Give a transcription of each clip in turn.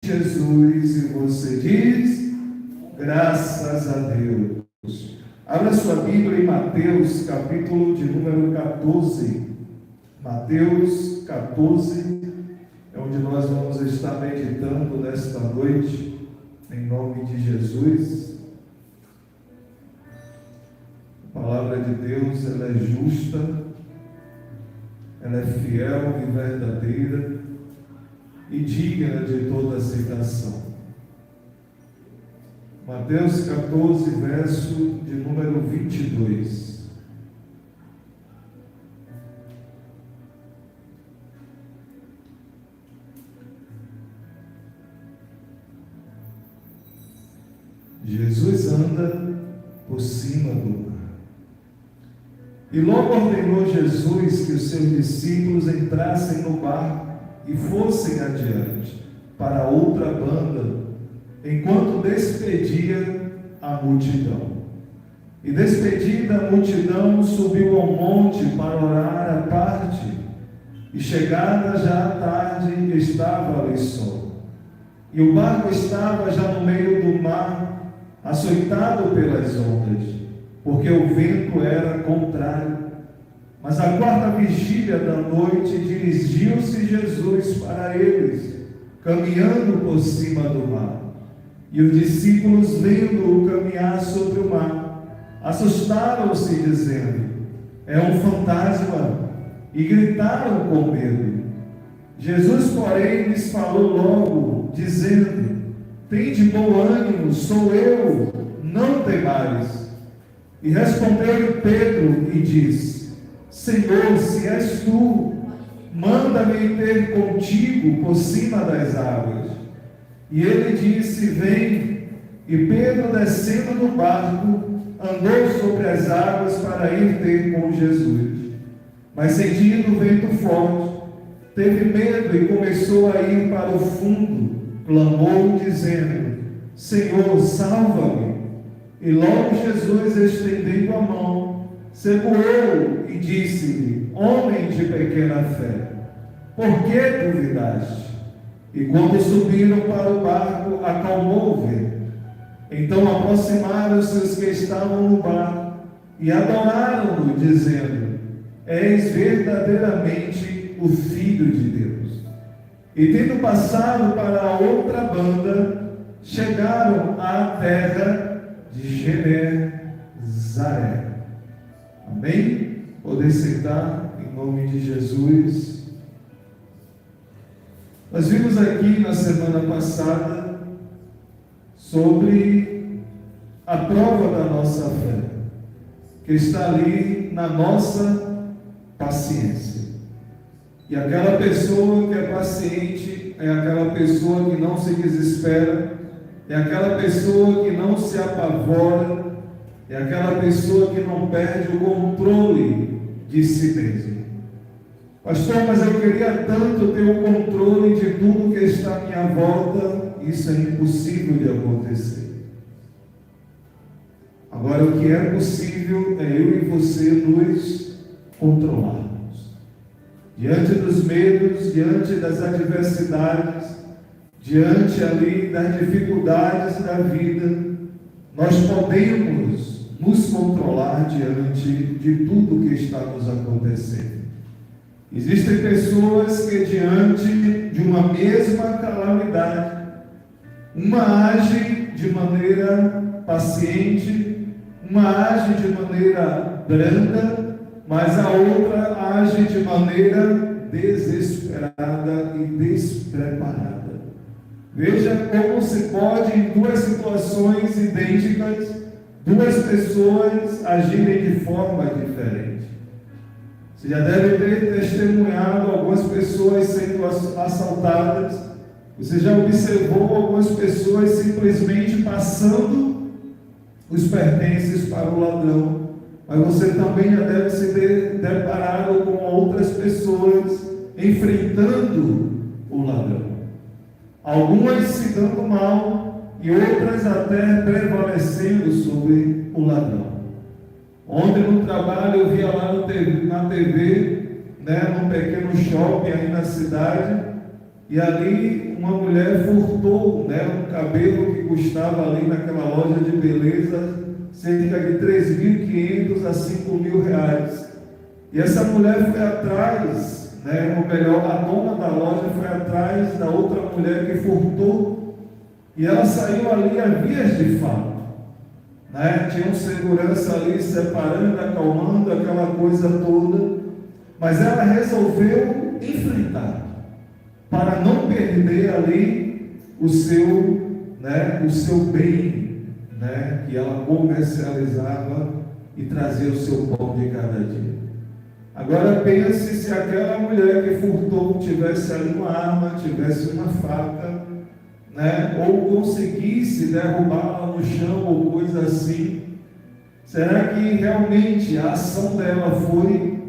Jesus, e você diz, graças a Deus. Abra sua Bíblia em Mateus, capítulo de número 14. Mateus 14, é onde nós vamos estar meditando nesta noite, em nome de Jesus. A palavra de Deus, ela é justa, ela é fiel e verdadeira, e digna de toda aceitação. Mateus 14, verso de número 22. Jesus anda por cima do mar. E logo ordenou Jesus que os seus discípulos entrassem no barco e fossem adiante para outra banda, enquanto despedia a multidão. E despedida a multidão, subiu ao monte para orar à parte, e chegada já a tarde, estava ali só. E o barco estava já no meio do mar, açoitado pelas ondas, porque o vento era contrário. Mas à quarta vigília da noite, dirigiu-se Jesus para eles, caminhando por cima do mar. E os discípulos, vendo-o caminhar sobre o mar, assustaram-se, dizendo: é um fantasma, e gritaram com medo. Jesus, porém, lhes falou logo, dizendo: tende bom ânimo, sou eu, não temais. E respondeu Pedro e disse: Senhor, se és tu, manda-me ter contigo por cima das águas. E ele disse: vem. E Pedro, descendo do barco, andou sobre as águas para ir ter com Jesus. Mas sentindo o vento forte, teve medo e começou a ir para o fundo. Clamou, dizendo: Senhor, salva-me. E logo Jesus, estendendo a mão, segurou e disse-lhe: homem de pequena fé, por que duvidaste? E quando subiram para o barco, acalmou o vento. Então aproximaram-se os que estavam no barco e adoraram-no, dizendo: és verdadeiramente o Filho de Deus. E tendo passado para a outra banda, chegaram à terra de Genezaré. Amém? Poder sentar em nome de Jesus. Nós vimos aqui na semana passada sobre a prova da nossa fé, que está ali na nossa paciência. E aquela pessoa que é paciente é aquela pessoa que não se desespera, é aquela pessoa que não se apavora, é aquela pessoa que não perde o controle de si mesmo. Pastor, mas eu queria tanto ter o controle de tudo que está à minha volta. Isso é impossível de acontecer. Agora, o que é possível é eu e você nos controlarmos. Diante dos medos, diante das adversidades, diante ali das dificuldades da vida, nós podemos nos controlar diante de tudo que está nos acontecendo. Existem pessoas que diante de uma mesma calamidade, uma age de maneira paciente, uma age de maneira branda, mas a outra age de maneira desesperada e despreparada. Veja como se pode, em duas situações idênticas, duas pessoas agirem de forma diferente. Você já deve ter testemunhado algumas pessoas sendo assaltadas. Você já observou algumas pessoas simplesmente passando os pertences para o ladrão. Mas você também já deve se deparado com outras pessoas enfrentando o ladrão. Algumas se dando mal e outras até prevalecendo sobre o ladrão. Ontem no trabalho eu via lá na TV, num pequeno shopping aí na cidade, e ali uma mulher furtou, né, um cabelo que custava ali naquela loja de beleza cerca de 3.500 a 5.000 reais. E essa mulher foi atrás, né, ou melhor, a dona da loja foi atrás da outra mulher que furtou, e ela saiu ali a vias de fato, né? Tinha um segurança ali separando, acalmando aquela coisa toda, mas ela resolveu enfrentar, para não perder ali o seu, né, o seu bem, né, que ela comercializava e trazia o seu pão de cada dia. Agora pense se aquela mulher que furtou tivesse ali uma arma, tivesse uma faca, né, ou conseguisse derrubá-la no chão ou coisa assim. Será que realmente a ação dela foi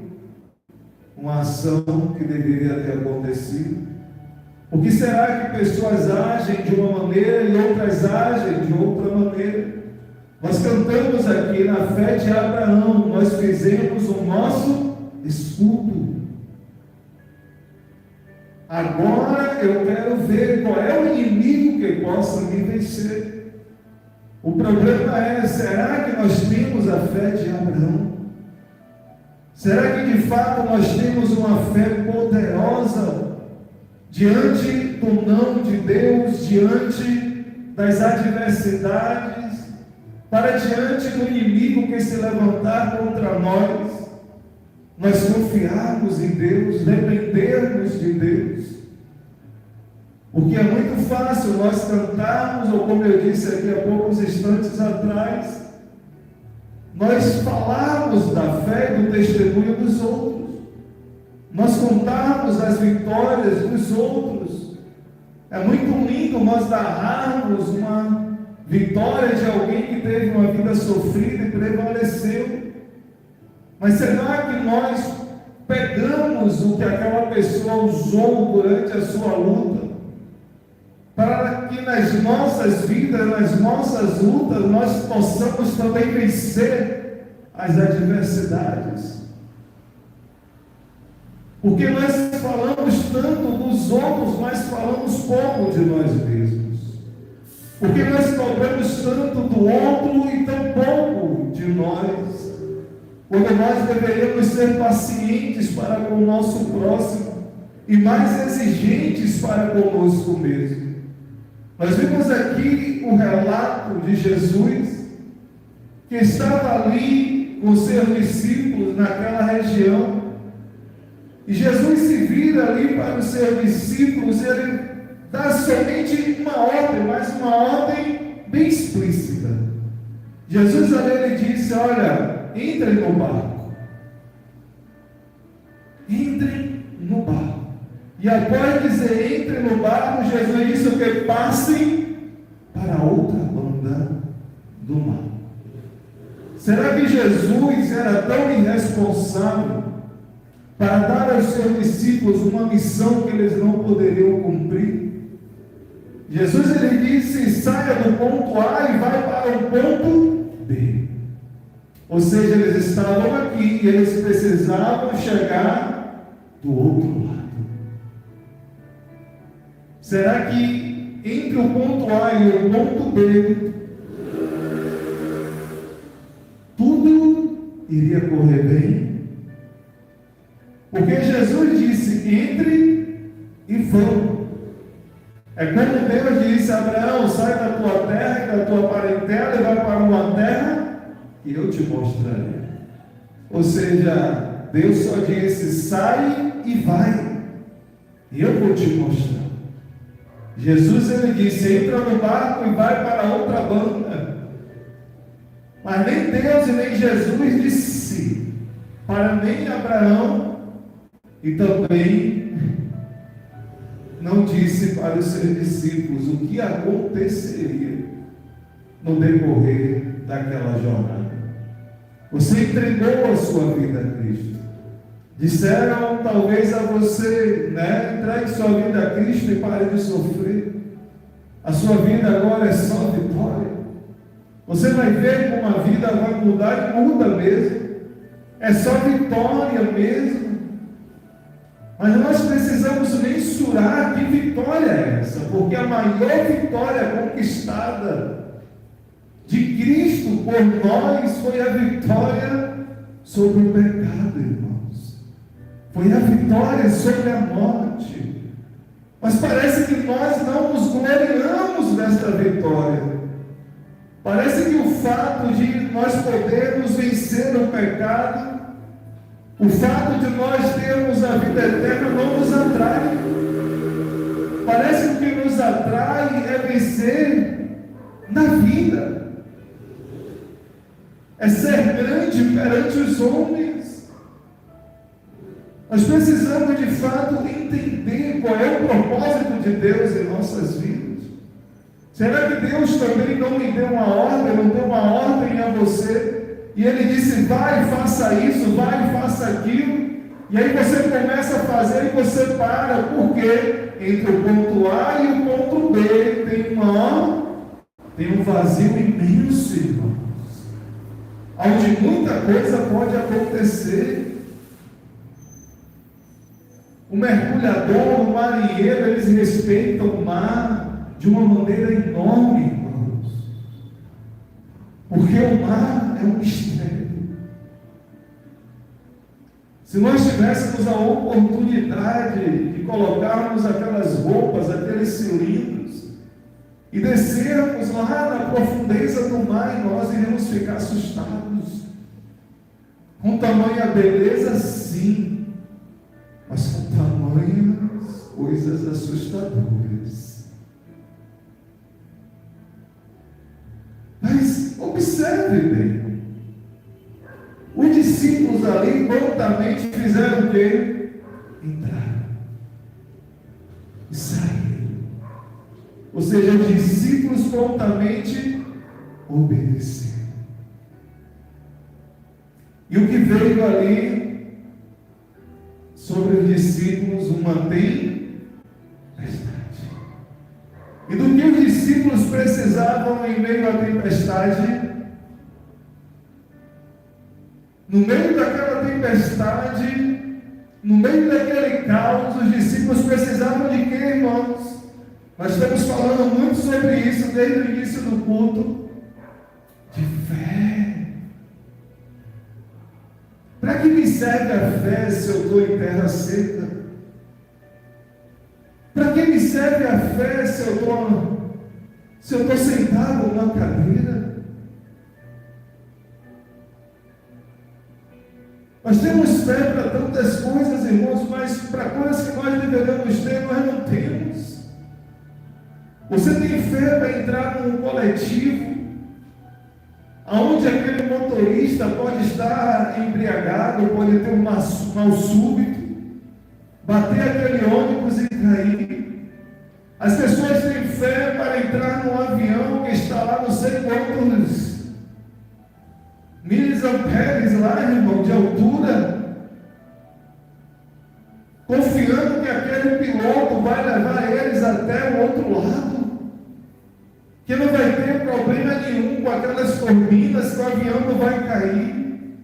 uma ação que deveria ter acontecido? Por que será que pessoas agem de uma maneira e outras agem de outra maneira? Nós cantamos aqui na fé de Abraão, nós fizemos o nosso escudo. Agora eu quero ver qual é o inimigo que possa me vencer. O problema é, será que nós temos a fé de Abraão? Será que de fato nós temos uma fé poderosa diante do não de Deus, diante das adversidades, para diante do inimigo que se levantar contra nós, nós confiarmos em Deus, dependermos de Deus? Porque é muito fácil nós cantarmos, ou como eu disse aqui há poucos instantes atrás, nós falarmos da fé e do testemunho dos outros, nós contarmos as vitórias dos outros. É muito lindo nós narrarmos uma vitória de alguém que teve uma vida sofrida e prevaleceu. Mas será que nós pegamos o que aquela pessoa usou durante a sua luta, para que nas nossas vidas, nas nossas lutas, nós possamos também vencer as adversidades? Porque nós falamos tanto dos outros, mas falamos pouco de nós mesmos. Porque nós cobramos tanto do outro e tão pouco de nós, quando nós deveríamos ser pacientes para com o nosso próximo e mais exigentes para conosco mesmo. Nós vimos aqui o relato de Jesus, que estava ali com seus discípulos naquela região, e Jesus se vira ali para os seus discípulos, e ele dá somente uma ordem, mas uma ordem bem explícita. Jesus ali ele disse: olha, entrem no barco. Entrem no barco. E após dizer entrem no barco, Jesus disse o que? Passem para a outra banda do mar. Será que Jesus era tão irresponsável para dar aos seus discípulos uma missão que eles não poderiam cumprir? Jesus ele disse: saia do ponto A e vai para o ponto B. Ou seja, eles estavam aqui e eles precisavam chegar do outro lado. Será que entre o ponto A e o ponto B tudo iria correr bem? Porque Jesus disse: entre e vão. É como Deus disse a Abraão: sai da tua terra e da tua parentela e vai para uma terra que eu te mostrarei. Ou seja, Deus só disse: sai e vai, e eu vou te mostrar. Jesus ele disse: entra no barco e vai para outra banda. Mas nem Deus e nem Jesus disse para nem Abraão, e também não disse para os seus discípulos o que aconteceria no decorrer daquela jornada. Você entregou a sua vida a Cristo. Disseram talvez a você, né? Entregue sua vida a Cristo e pare de sofrer. A sua vida agora é só vitória. Você vai ver como a vida vai mudar, e muda mesmo. É só vitória mesmo. Mas nós precisamos mensurar que vitória é essa, porque a maior vitória conquistada de Cristo por nós foi a vitória sobre o pecado, irmãos. Foi a vitória sobre a morte. Mas parece que nós não nos gloriamos desta vitória. Parece que o fato de nós podermos vencer o pecado, o fato de nós termos a vida eterna não nos atrai. Parece que o que nos atrai é vencer na vida, é ser grande perante os homens. Nós precisamos de fato entender qual é o propósito de Deus em nossas vidas. Será que Deus também não me deu uma ordem, não deu uma ordem a você? E Ele disse, vai, faça isso, vai, faça aquilo. E aí você começa a fazer e você para. Por quê? Entre o ponto A e o ponto B tem um vazio imenso, irmãos. Onde muita coisa pode acontecer. O mergulhador, o marinheiro, eles respeitam o mar de uma maneira enorme, irmãos. Porque o mar é um mistério. Se nós tivéssemos a oportunidade de colocarmos aquelas roupas, aqueles cilindros, e descermos lá na profundeza do mar, nós iríamos ficar assustados. Com tamanha beleza, sim, mas com tamanhas coisas assustadoras. Mas observe bem. Os discípulos ali prontamente fizeram o quê? Entraram e saíram. Ou seja, os discípulos prontamente obedeceram. E o que veio ali sobre os discípulos, uma tempestade. E do que os discípulos precisavam em meio à tempestade? No meio daquela tempestade, no meio daquele caos, os discípulos precisavam de quê, irmãos? Nós estamos falando muito sobre isso desde o início do culto. De fé. Para que me serve a fé se eu estou em terra seca? Para que me serve a fé se eu estou sentado numa cadeira? Nós temos fé para tantas coisas, irmãos, mas para coisas que nós deveríamos ter, nós não temos. Você tem fé para entrar num coletivo, onde aquele motorista pode estar embriagado, pode ter um mal súbito, bater aquele ônibus e cair. As pessoas têm fé para entrar num avião que está lá não sei quantos milhas amperes lá, irmão, de altura, confiando que aquele piloto vai levar eles até o outro lado, que não vai ter problema nenhum com aquelas turbinas, que o avião não vai cair.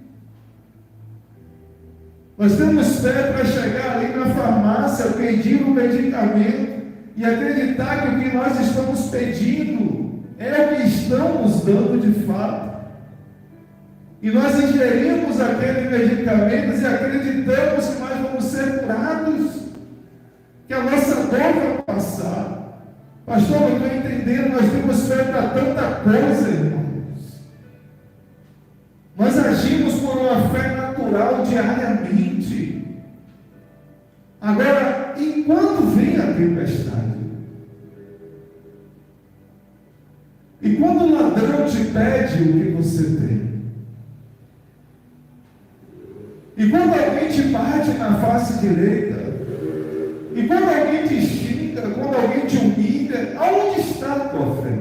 Nós temos fé para chegar ali na farmácia, pedir um medicamento e acreditar que o que nós estamos pedindo é o que estão nos dando de fato. E nós ingerimos aquele medicamento e acreditamos que nós vamos ser curados, que a nossa dor vai passar. Pastor, eu estou entendendo, nós temos fé para tanta coisa, irmãos. Nós agimos por uma fé natural diariamente. Agora, e quando vem a tempestade? E quando o ladrão te pede o que você tem? E quando alguém te bate na face direita? E quando alguém te xinga? Quando alguém te humilha? Aonde está a tua fé?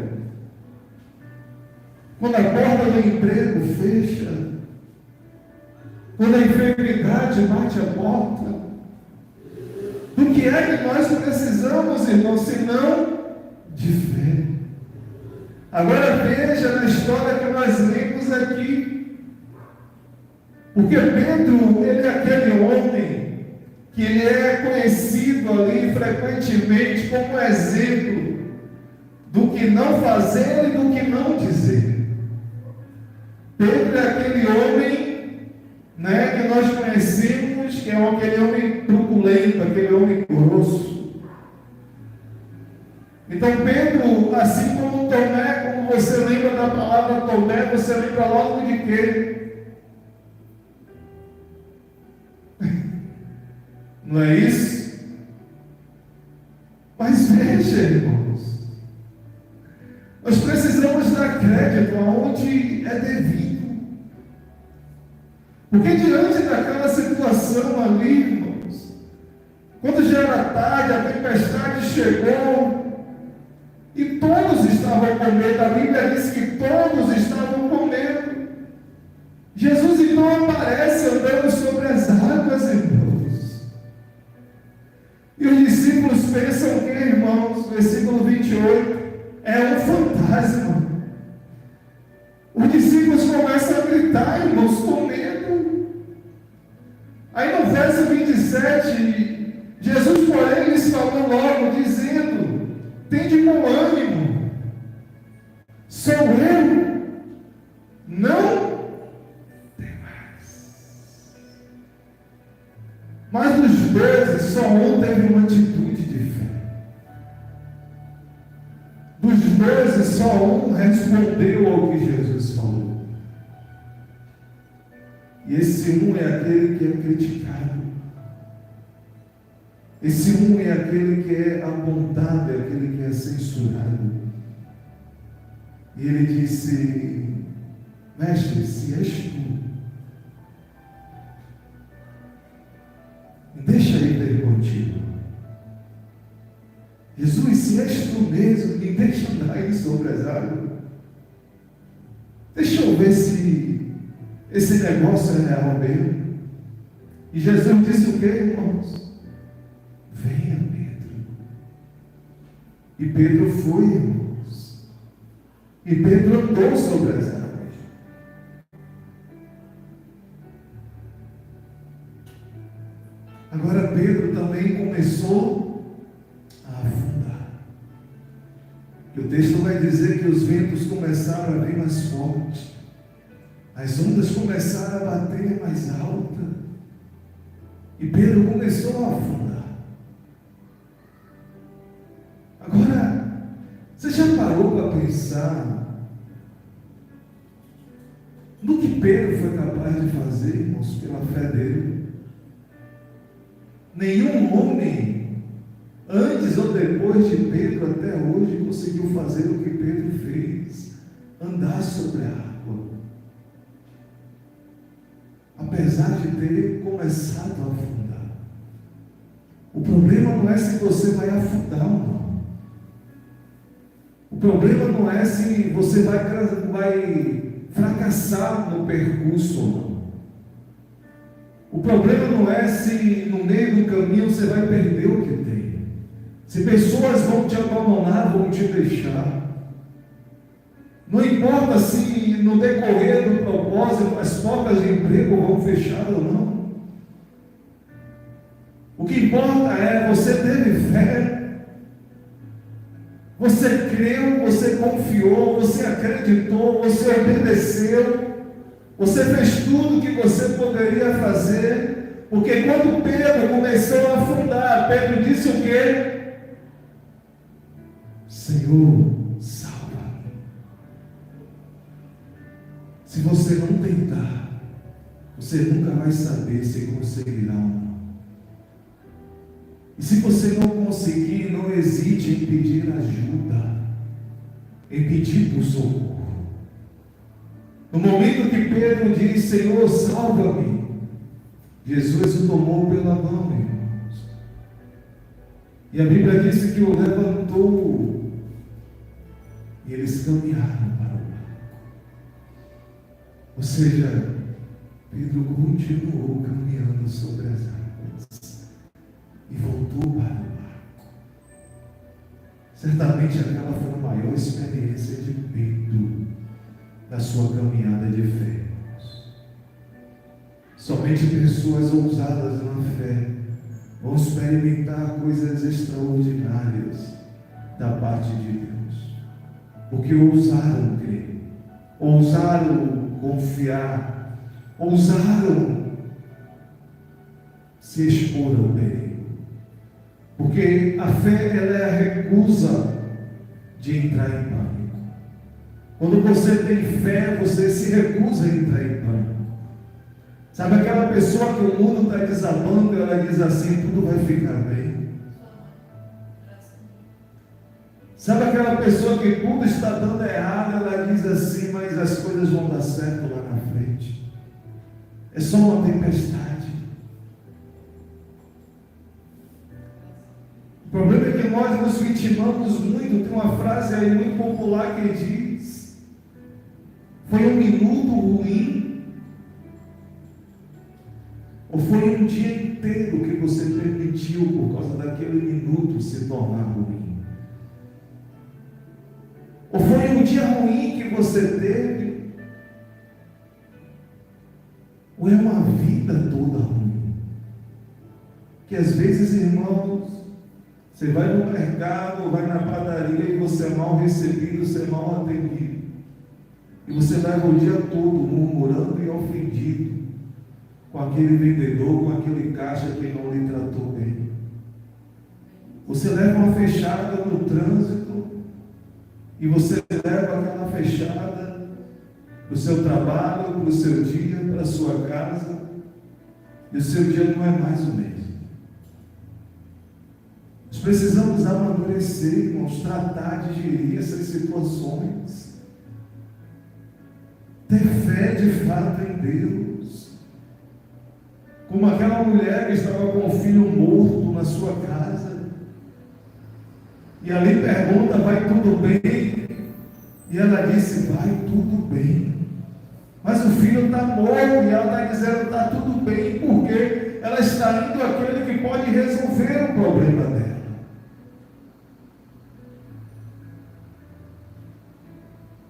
Quando a porta do emprego fecha? Quando a enfermidade bate a porta? Do que é que nós precisamos, irmão, senão de fé? Agora veja na história que nós lemos aqui. Porque Pedro, ele é aquele homem que ele é conhecido ali frequentemente como exemplo do que não fazer e do que não dizer. Pedro é aquele homem, né, que nós conhecemos, que é aquele homem truculento, aquele homem grosso. Então Pedro, assim como Tomé, como você lembra da palavra Tomé, você lembra logo de quê? Não é isso? Mas veja, irmãos, nós precisamos dar crédito aonde é devido. Porque diante daquela situação ali, irmãos, quando já era tarde, a tempestade chegou, e todos estavam com medo, a Bíblia diz que todos estavam com medo. Jesus então aparece andando sobre as águas, irmãos. E os discípulos pensam que, irmãos, versículo 28, é um fantasma. Os discípulos começam a gritar, irmãos, com medo. Aí no verso 27, Jesus, porém, lhes falou logo, dizendo: tende bom ânimo, sou eu, não temais. Mas dos 12, só um teve uma atitude de fé. Dos 12, só um respondeu ao que Jesus falou. E esse um é aquele que é criticado. Esse um é aquele que é apontado, é aquele que é censurado. E ele disse: mestre, se és tu, deixa ele ir contigo. Jesus, se és tu mesmo, me deixa andar aí sobre as águas. Deixa eu ver se esse negócio é real mesmo. E Jesus disse o que, irmãos? Venha, Pedro. E Pedro foi, irmãos. E Pedro andou sobre as águas. Agora Pedro também começou a afundar. E o texto vai dizer que os ventos começaram a vir mais forte. As ondas começaram a bater mais alta. E Pedro começou a afundar. Agora, você já parou para pensar no que Pedro foi capaz de fazer, irmãos, pela fé dele? Nenhum homem, antes ou depois de Pedro, até hoje, conseguiu fazer o que Pedro fez: andar sobre a água. Apesar de ter começado a afundar. O problema não é se você vai afundar ou não. O problema não é se você vai fracassar no percurso ou não. O problema não é se no meio do caminho você vai perder o que tem. Se pessoas vão te abandonar, vão te deixar. Não importa se no decorrer do propósito as portas de emprego vão fechar ou não. O que importa é você teve fé. Você creu, você confiou, você acreditou, você obedeceu, você fez tudo o que você poderia fazer, porque quando Pedro começou a afundar, Pedro disse o quê? Senhor, salva-me. Se você não tentar, você nunca vai saber se conseguirá ou não. E se você não conseguir, não hesite em pedir ajuda, em pedir por socorro. No momento que Pedro diz: Senhor, salva-me, Jesus o tomou pela mão, irmãos. E a Bíblia diz que o levantou, e eles caminharam para o barco. Ou seja, Pedro continuou caminhando sobre as águas e voltou para o barco. Certamente aquela foi a maior experiência de Pedro da sua caminhada de fé, irmãos. Somente pessoas ousadas na fé vão experimentar coisas extraordinárias da parte de Deus, porque ousaram crer, ousaram confiar, ousaram se expor ao perigo. Porque a fé, ela é a recusa de entrar em pânico. Quando você tem fé, você se recusa a entrar em pânico. Sabe aquela pessoa que o mundo está desabando, ela diz assim: tudo vai ficar bem. Sabe aquela pessoa que tudo está dando errado, ela diz assim: mas as coisas vão dar certo lá na frente. É só uma tempestade. O problema é que nós nos vitimamos muito. Tem uma frase aí muito popular que diz: foi um minuto ruim, ou foi um dia inteiro que você permitiu, por causa daquele minuto, se tornar ruim? Ou foi um dia ruim que você teve? Ou é uma vida toda ruim? Que às vezes, irmãos, você vai no mercado, vai na padaria e você é mal recebido, você é mal atendido. E você leva o dia todo murmurando e ofendido com aquele vendedor, com aquele caixa que não lhe tratou bem. Você leva uma fechada no trânsito e você leva aquela fechada para o seu trabalho, para o seu dia, para a sua casa, e o seu dia não é mais o mesmo. Nós precisamos amadurecer, irmãos, tratar de gerir essas situações, ter fé de fato em Deus, como aquela mulher que estava com o filho morto na sua casa, e ali pergunta: vai tudo bem? E ela disse: vai tudo bem. Mas o filho está morto, e ela está dizendo: está tudo bem, porque ela está indo àquele que pode resolver o problema dela.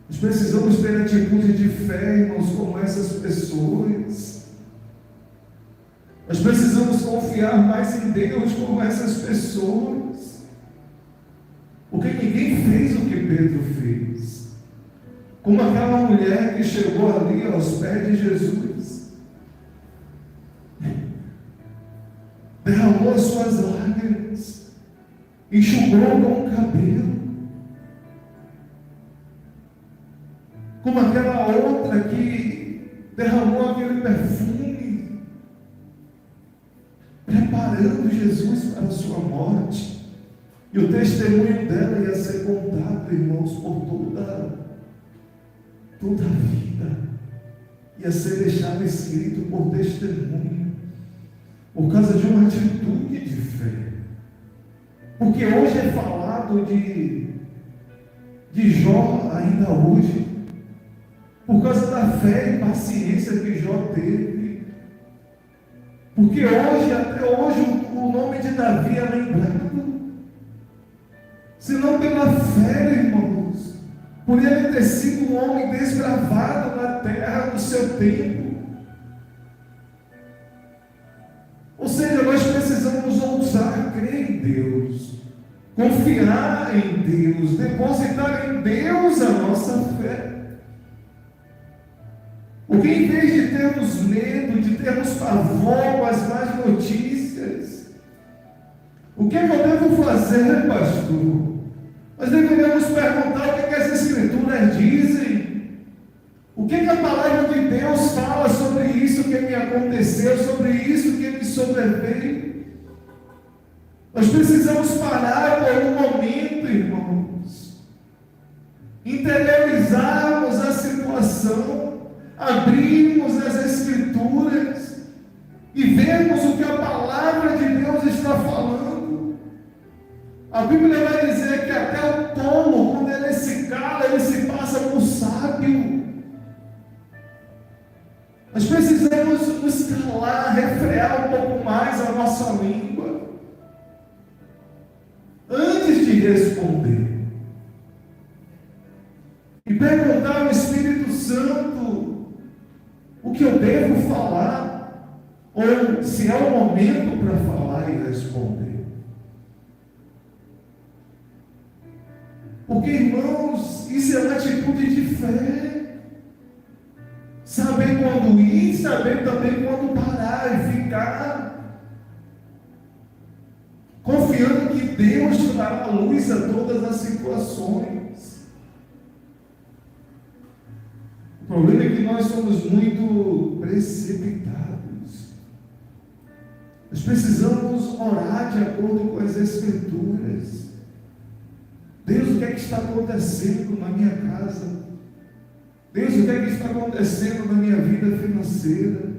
Nós precisamos ter atitude de fé, irmãos, como essas pessoas. Nós precisamos confiar mais em Deus como essas pessoas. Porque ninguém fez o que Pedro fez. Como aquela mulher que chegou ali aos pés de Jesus, derramou as suas lágrimas, enxugou com o cabelo. Como aquela outra que derramou aquele perfume, preparando Jesus para a sua morte. E o testemunho dela ia ser contado, irmãos, por toda a vida. Ia ser deixado escrito por testemunho, por causa de uma atitude de fé. Porque hoje é falado de Jó ainda hoje, por causa da fé e paciência que Jó teve. Porque hoje, até hoje, o nome de Davi é lembrado, senão pela fé, irmãos, por ele ter sido um homem desbravado na terra no seu tempo. Ou seja, nós precisamos ousar crer em Deus, confiar em Deus, depositar em Deus a nossa fé. Porque em vez de termos medo, de termos pavor com as más notícias, o que é que eu devo fazer, pastor? Nós deveríamos perguntar o que as Escrituras dizem. O que a palavra de Deus fala sobre isso que me aconteceu, sobre isso que me sobreveio. Nós precisamos parar por um momento, irmãos, interiorizarmos a situação, abrirmos as Escrituras e vermos o que a palavra de Deus está falando. A Bíblia vai dizer que até o tolo, quando ele se cala, ele se passa por sábio. Nós precisamos nos calar, refrear um pouco mais a nossa língua, antes de responder. E perguntar ao Espírito Santo o que eu devo falar, ou se é o momento para falar. vai responder. Porque, irmãos, isso é uma atitude de fé. Saber quando ir, saber também quando parar e ficar confiando que Deus dará luz a todas as situações. O problema é que nós somos muito precipitados. Nós precisamos orar de acordo com as Escrituras. Deus, o que é que está acontecendo na minha casa? Deus, o que é que está acontecendo na minha vida financeira?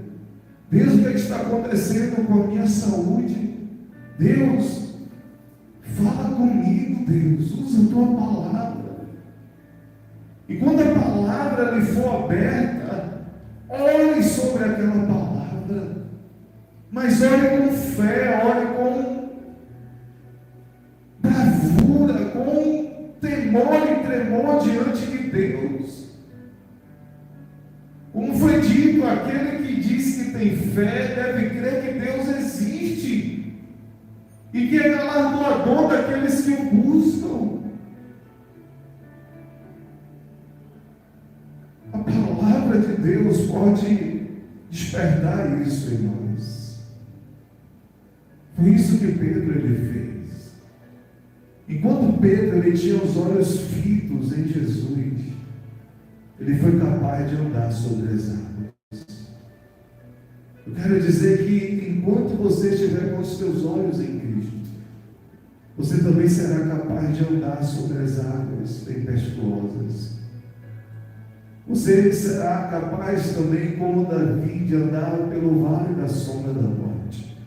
Deus, o que é que está acontecendo com a minha saúde? Deus, fala comigo, Deus, usa a tua palavra. E quando a palavra lhe for aberta, ore sobre aquela palavra, mas ore com fé, ore com bravura, com temor e tremor diante de Deus. Como foi dito, aquele que diz que tem fé deve crer que Deus existe e que é galardoador daqueles que o buscam. A palavra de Deus pode despertar isso em nós. Foi isso que Pedro ele fez. Enquanto Pedro ele tinha os olhos fitos em Jesus, ele foi capaz de andar sobre as águas. Eu quero dizer que enquanto você estiver com os seus olhos em Cristo, você também será capaz de andar sobre as águas tempestuosas. Você será capaz também, como Davi, de andar pelo vale da sombra da morte.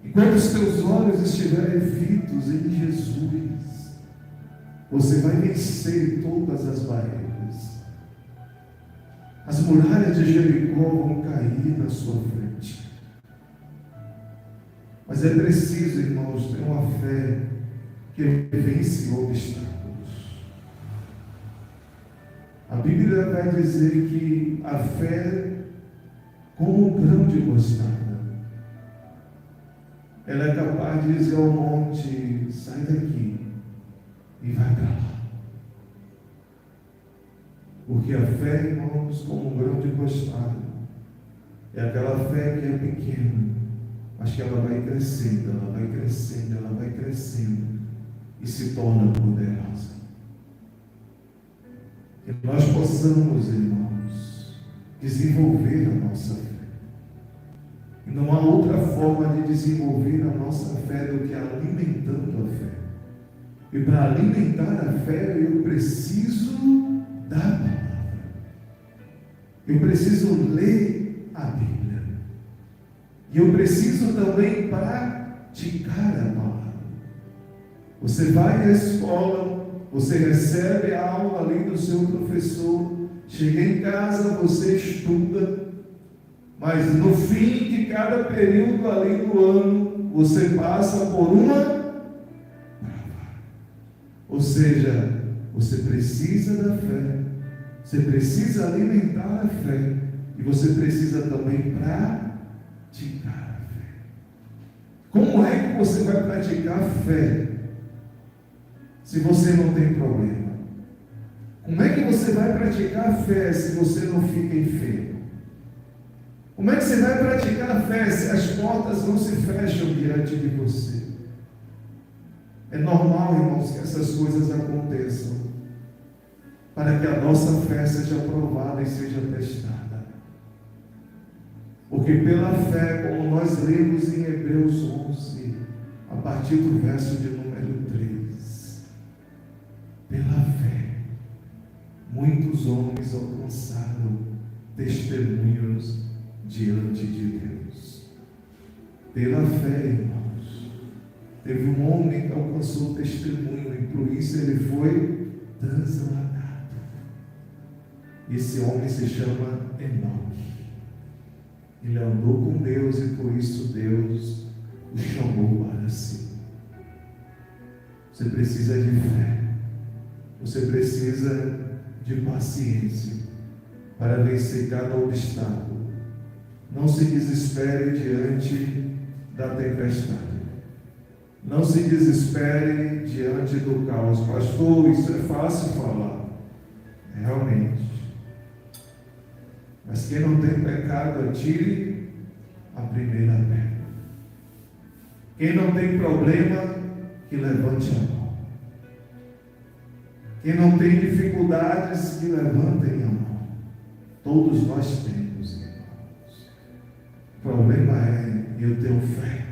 Enquanto os teus olhos estiverem fitos em Jesus, você vai vencer todas as barreiras. As muralhas de Jericó vão cair na sua frente. Mas é preciso, irmãos, ter uma fé que vence obstáculos. A Bíblia vai dizer que a fé, como um grão de mostarda, ela é capaz de dizer ao monte: sai daqui e vai para lá. Porque a fé, irmãos, como um grão de mostarda, é aquela fé que é pequena, mas que ela vai crescendo, ela vai crescendo, ela vai crescendo e se torna poderosa. Que nós possamos, irmãos, desenvolver a nossa fé. E não há outra forma de desenvolver a nossa fé do que alimentando a fé. E para alimentar a fé, eu preciso da palavra. Eu preciso ler a Bíblia. E eu preciso também praticar a palavra. Você vai à escola, você recebe a aula ali do seu professor, chega em casa, você estuda, mas no fim de cada período ali do ano, você passa por uma prova. Ou seja, você precisa da fé, você precisa alimentar a fé, e você precisa também praticar a fé. Como é que você vai praticar a fé se você não tem problema? Como é que você vai praticar a fé se você não fica enfermo? Como é que você vai praticar a fé se as portas não se fecham diante de você? É normal, irmãos, que essas coisas aconteçam, para que a nossa fé seja provada e seja testada. Porque pela fé, como nós lemos em Hebreus 11, a partir do verso de número 3, pela fé, muitos homens alcançaram testemunhos diante de Deus. Pela fé, irmãos, teve um homem que alcançou testemunho e por isso ele foi transladado. Esse homem se chama Enoque. Ele andou com Deus e por isso Deus o chamou para si. Você precisa de fé. Você precisa de paciência para vencer cada obstáculo. Não se desespere diante da tempestade. Não se desespere diante do caos. Pastor, isso é fácil falar. Realmente. Mas quem não tem pecado, atire a primeira pedra. Quem não tem problema, que levante a mão. Quem não tem dificuldades, que levantem a mão. Todos nós temos, irmãos. O problema é, eu tenho fé.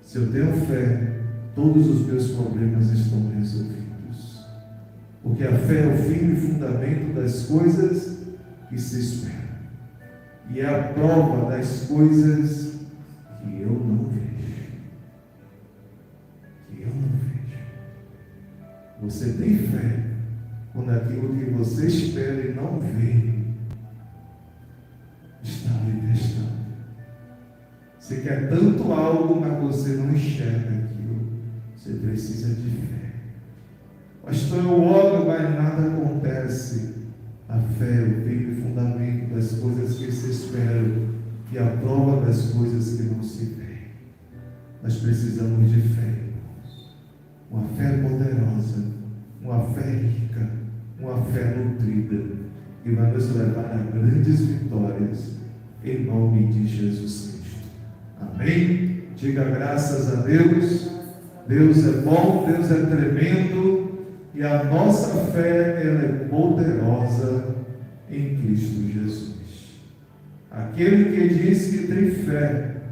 Se eu tenho fé, todos os meus problemas estão resolvidos. Porque a fé é o firme fundamento das coisas que se esperam. E é a prova das coisas que eu não vejo. Que eu não vejo. Você tem fé quando aquilo que você espera e não vê está lhe testando. Você quer tanto algo, mas você não enxerga aquilo. Você precisa de fé. Pastor, eu oro, mas nada acontece. A fé é o firme fundamento das coisas que se esperam e a prova das coisas que não se veem. Nós precisamos de fé, irmãos. Uma fé poderosa, uma fé rica, uma fé nutrida, que vai nos levar a grandes vitórias, em nome de Jesus Cristo. Amém? Diga graças a Deus. Deus é bom, Deus é tremendo, e a nossa fé, ela é poderosa em Cristo Jesus. Aquele que diz que tem fé,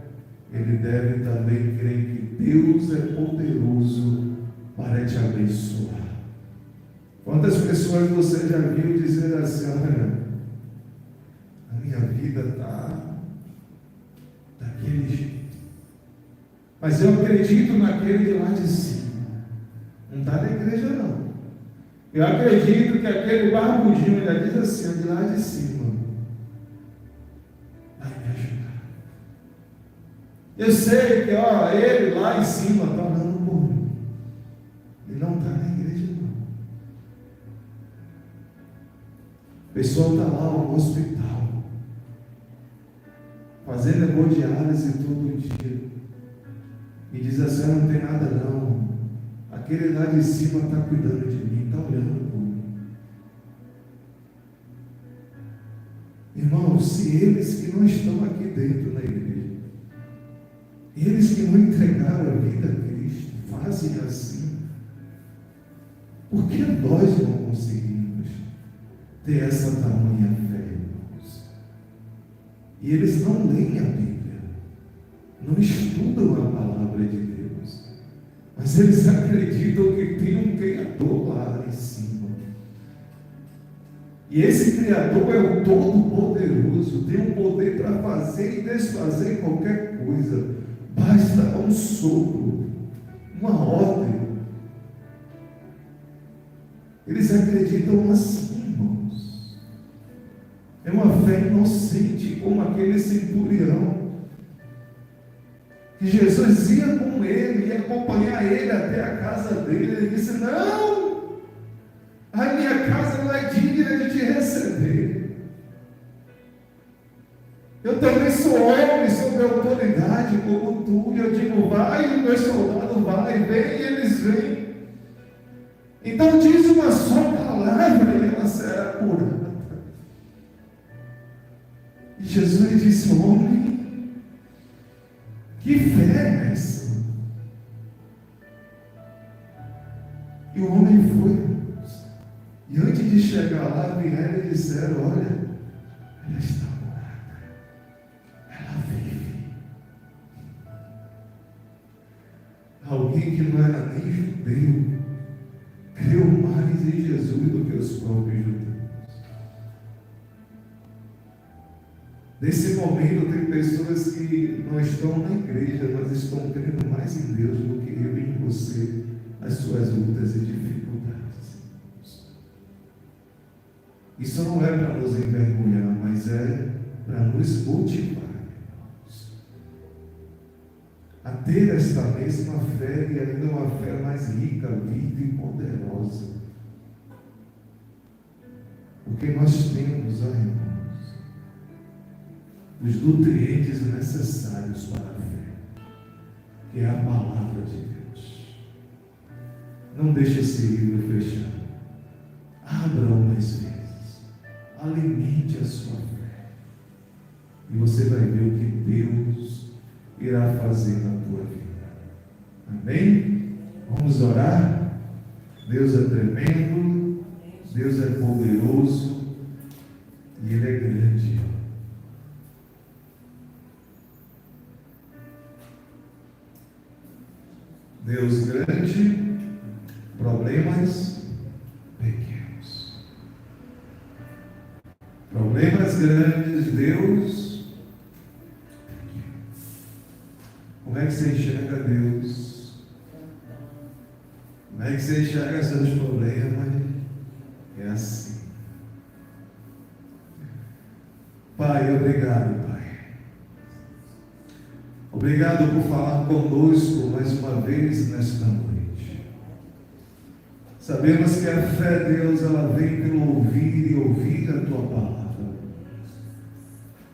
ele deve também crer que Deus é poderoso para te abençoar. Quantas pessoas você já viu dizer assim: olha, a minha vida está daquele jeito, mas eu acredito naquele de lá de cima. Não está na igreja, não. Eu acredito que aquele barbudinho já diz assim, de lá de cima, vai me ajudar. Eu sei que ele lá em cima está orando por mim. Ele não está na igreja, não. O pessoal está lá no hospital, fazendo hemodiálise todo dia, e diz assim: não tem nada não. Aquele lá de cima está cuidando de mim, está olhando por mim. Irmãos, se eles que não estão aqui dentro na igreja, eles que não entregaram a vida a Cristo, fazem assim, por que nós não conseguimos ter essa tamanha fé, irmãos? E eles não leem a Bíblia, não estudam a palavra de Deus, mas eles acreditam que tem um Criador lá em cima. E esse Criador é o Todo-Poderoso, tem um poder para fazer e desfazer qualquer coisa. Basta um sopro, uma ordem. Eles acreditam assim, irmãos. É uma fé inocente, como aquele centurião, que Jesus ia com ele, ia acompanhar ele até a casa dele. Ele disse: não, a minha casa não é digna de te receber. Eu também sou homem, sob autoridade como tu, e eu digo: vai, e o meu soldado vai, vem, e eles vêm. Então diz uma só palavra e ela será curada. E Jesus disse: homem, que fé é essa? E o homem foi. E antes de chegar lá, vieram e disseram: olha, ela está morada, ela vive. Alguém que não era nem judeu creu mais em Jesus do que os próprios judeus. Nesse momento tem pessoas que não estão na igreja, mas estão crendo mais em Deus do que eu e em você, as suas lutas e dificuldades. Isso não é para nos envergonhar, mas é para nos motivar, irmãos, a ter esta mesma fé, e ainda uma fé mais rica, viva e poderosa. Porque nós temos, irmãos, os nutrientes necessários para a fé, que é a palavra de Deus. Não deixe esse livro fechado. Abra-o mais vezes. Alimente a sua fé. E você vai ver o que Deus irá fazer na tua vida. Amém? Vamos orar? Deus é tremendo, Deus é poderoso e Ele é grande. Deus grande, problemas pequenos. Problemas grandes, Deus pequeno. Como é que você enxerga Deus? Como é que você enxerga seus problemas? É assim. Pai, obrigado, Pai. Obrigado por falar conosco mais uma vez nesta noite. Sabemos que a fé, Deus, ela vem pelo ouvir e ouvir a Tua palavra.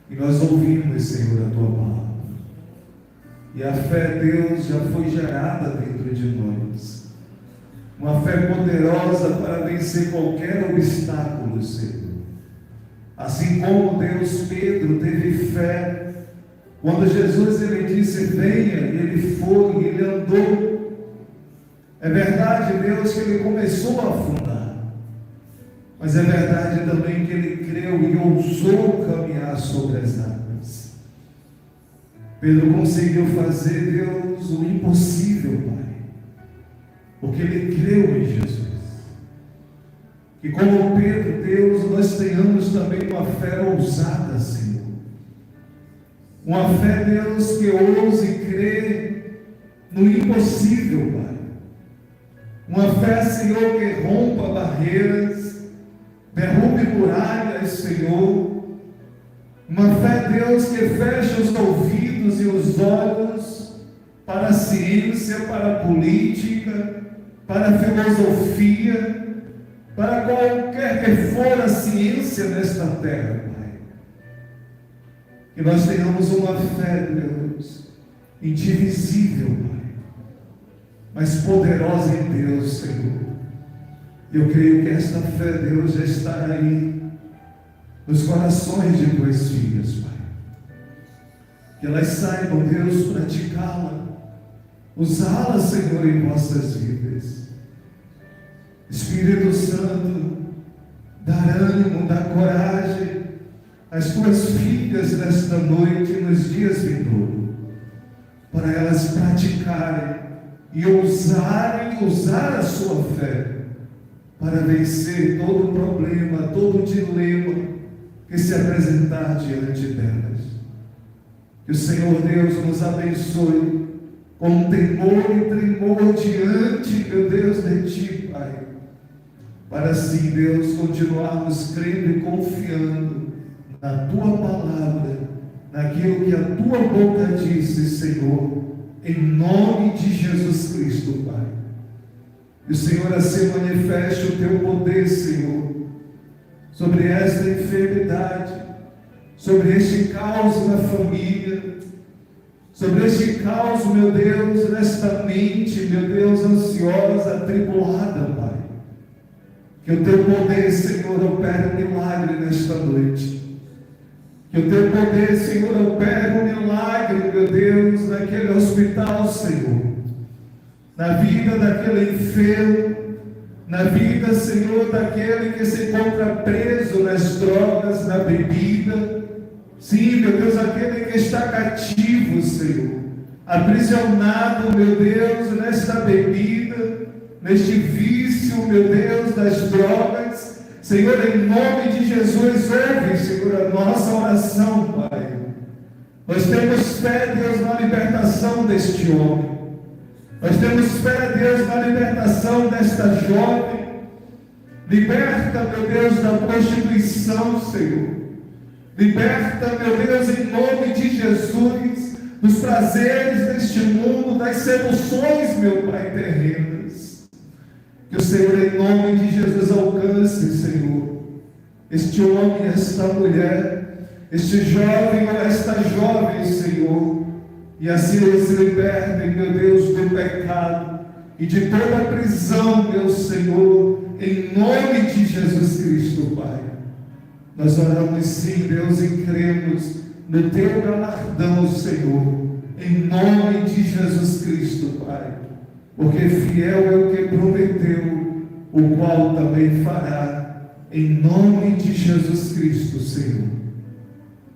E nós ouvimos, Senhor, a Tua palavra. E a fé, Deus, já foi gerada dentro de nós. Uma fé poderosa para vencer qualquer obstáculo, Senhor. Assim como, Deus, Pedro teve fé quando Jesus ele disse venha, e ele foi, e ele andou. É verdade, Deus, que ele começou a afundar, mas é verdade também que ele creu e ousou caminhar sobre as águas. Pedro conseguiu fazer, Deus, o impossível, Pai, porque ele creu em Jesus. Que como Pedro, Deus, nós tenhamos também uma fé ousada, Senhor. Uma fé, Deus, que ouse crer no impossível, Pai. Uma fé, Senhor, que rompa barreiras, derrube muralhas, Senhor. Uma fé, Deus, que feche os ouvidos e os olhos para a ciência, para a política, para a filosofia, para qualquer que for a ciência nesta terra, Pai. Que nós tenhamos uma fé, Deus, indivisível, Pai, mas poderosa em Deus, Senhor. Eu creio que esta fé, Deus, já está aí nos corações de tuas filhas, Pai. Que elas saibam, Deus, praticá-la, usá-la, Senhor, em vossas vidas. Espírito Santo, dar ânimo, dar coragem às tuas filhas nesta noite e nos dias vindouros, para elas praticarem e ousarem usar a sua fé para vencer todo problema, todo dilema que se apresentar diante delas. Que o Senhor Deus nos abençoe com temor e tremor diante, meu Deus, de Ti, Pai, para assim, Deus, continuarmos crendo e confiando na Tua palavra, naquilo que a Tua boca disse, Senhor, em nome de Jesus Cristo, Pai. E o Senhor assim manifeste o Teu poder, Senhor, sobre esta enfermidade, sobre este caos na família, sobre este caos, meu Deus, nesta mente, meu Deus, ansiosa, atribulada, Pai. Que o Teu poder, Senhor, opere um milagre nesta noite. Que o Teu poder, Senhor, opere um milagre, meu Deus, naquele hospital, Senhor. Na vida daquele enfermo, na vida, Senhor, daquele que se encontra preso nas drogas, na bebida. Sim, meu Deus, aquele que está cativo, Senhor, aprisionado, meu Deus, nesta bebida, neste vício, meu Deus, das drogas. Senhor, em nome de Jesus, ouve, Senhor, a nossa oração, Pai. Nós temos fé, Deus, na libertação deste homem. Nós temos fé, Deus, na libertação desta jovem. Liberta, meu Deus, da prostituição, Senhor. Liberta, meu Deus, em nome de Jesus, dos prazeres deste mundo, das seduções, meu Pai, terrenas. Que o Senhor, em nome de Jesus, alcance, Senhor, este homem e esta mulher, este jovem ou esta jovem, Senhor, e assim eles se libertem, meu Deus, do pecado e de toda a prisão, meu Senhor, em nome de Jesus Cristo, Pai. Nós oramos sim, Deus, e cremos no teu galardão, Senhor, em nome de Jesus Cristo, Pai, porque fiel é o que prometeu, o qual também fará, em nome de Jesus Cristo, Senhor.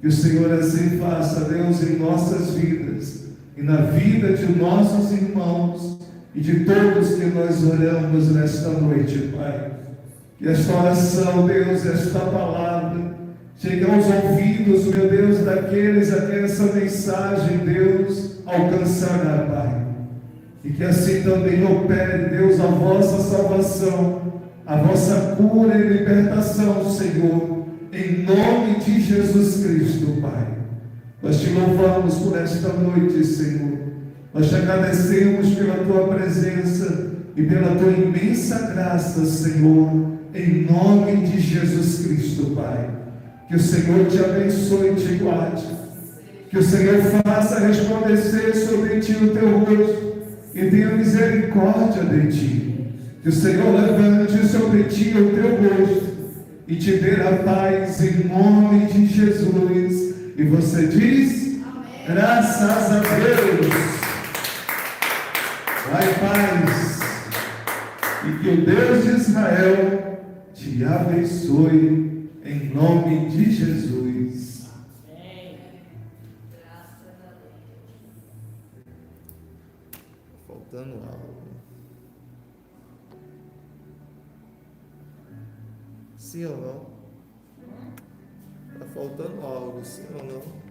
Que o Senhor assim faça, Deus, em nossas vidas e na vida de nossos irmãos e de todos que nós oramos nesta noite, Pai. Que esta oração, Deus, esta palavra chegue aos ouvidos, meu Deus, daqueles a quem essa mensagem, Deus, alcançará, Pai. E que assim também opere, Deus, a vossa salvação, a vossa cura e libertação, Senhor, em nome de Jesus Cristo, Pai. Nós te louvamos por esta noite, Senhor. Nós te agradecemos pela tua presença e pela tua imensa graça, Senhor, em nome de Jesus Cristo, Pai. Que o Senhor te abençoe e te guarde. Que o Senhor faça resplandecer sobre ti o teu rosto e tenha misericórdia de ti. Que o Senhor levante sobre ti o teu rosto e te dê a paz em nome de Jesus. E você diz: amém. Graças a Deus. Vai em paz. E que o Deus de Israel te abençoe em nome de Jesus. Amém. Graças a Deus. Faltando algo. Sim ou não? Tá faltando algo, sim ou não?